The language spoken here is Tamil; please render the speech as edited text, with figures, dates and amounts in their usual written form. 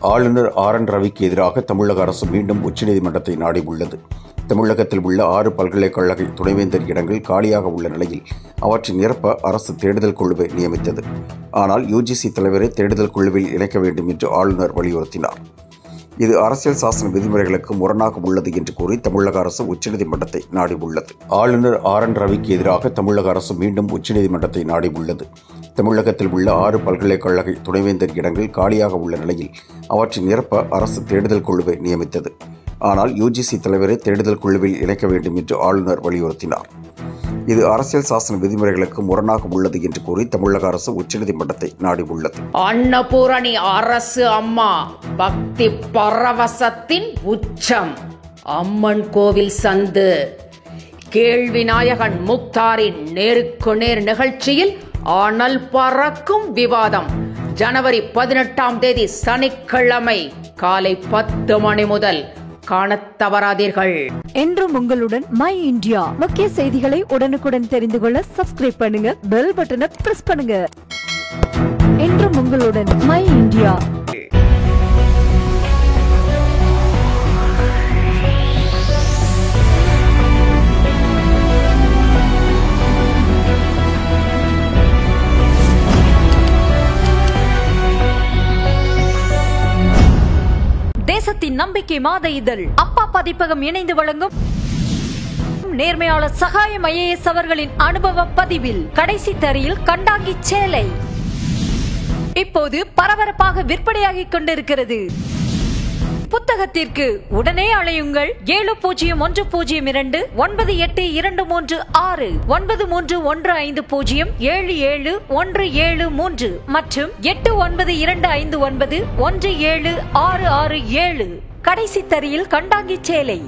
ஆளுநர் ஆர்.என். ரவிக்கு எதிராக தமிழக அரசு மீண்டும் உச்சநீதிமன்றத்தை நாடியுள்ளது. தமிழகத்தில் உள்ள 6 பல்கலைக்கழக துணைவேந்தர் இடங்கள் காலியாக உள்ள நிலையில் அவற்றை நிரப்ப அரசு தேடுதல் குழுவை நியமித்தது. ஆனால் UGC தலைவரை தேடுதல் குழுவில் இணைக்க வேண்டும் என்று ஆளுநர் வலியுறுத்தினார். இது அரசியல் சாசன விதிமுறைகளுக்கு முரணாக உள்ளது என்று கூறி தமிழக அரசு உச்சநீதிமன்றத்தை நாடியுள்ளது. ஆளுநர் ஆர்.என். ரவிக்கு எதிராக தமிழக அரசு மீண்டும் உச்சநீதிமன்றத்தை நாடியுள்ளது. தமிழகத்தில் உள்ள 6 பல்கலைக்கழக துணைவேந்தர் இடங்கள் காலியாக உள்ள நிலையில் அவற்றை நிரப்ப அரசு தேடுதல் குழுவை நியமித்தது. ஆனால் UGC தலைவரை தேடுதல் குழுவில் இணைக்க வேண்டும் என்று ஆளுநர் வலியுறுத்தினார். இது அரசியல் சாசன விதிமுறைகளுக்கு முரணாக உள்ளது என்று கூறி தமிழக அரசு உச்சநீதிமன்றத்தை நாடியுள்ளது. அன்னபூரணி அரசு அம்மா பக்தி பரவசத்தின் உச்சம். அம்மன் கோவில் சந்து கேள்வி நாயகன் முக்தாரின் நேருக்கு நேர் நிகழ்ச்சியில் அனல் பறக்கும் விவாதம். ஜனவரி 18ஆம் தேதி சனிக்கிழமை காலை 10 மணி முதல் காணத் தவறாதீர்கள். என்றும் உங்களுடன் மை இந்தியா. முக்கிய செய்திகளை உடனுக்குடன் தெரிந்து கொள்ள சப்ஸ்கிரைப் பண்ணுங்க, பெல் பட்டனை பிரஸ் பண்ணுங்க. என்றும் உங்களுடன் மை இந்தியா. தேசத்தின் நம்பிக்கை மாத இதழ் அப்பா பதிப்பகம் இணைந்து வழங்கும் நேர்மையாளர் சகாயம் IAS அவர்களின் அனுபவ பதிவில் கடைசி தரியில் கண்டாங்கி சேலை இப்போது பரபரப்பாக விற்பனையாகிக் கொண்டிருக்கிறது. புத்தகத்திற்கு உடனே அழையுங்கள் 701002 9823 9315077173 மற்றும் 8925917667. கடைசி தரியில் கண்டாங்கி சேலை.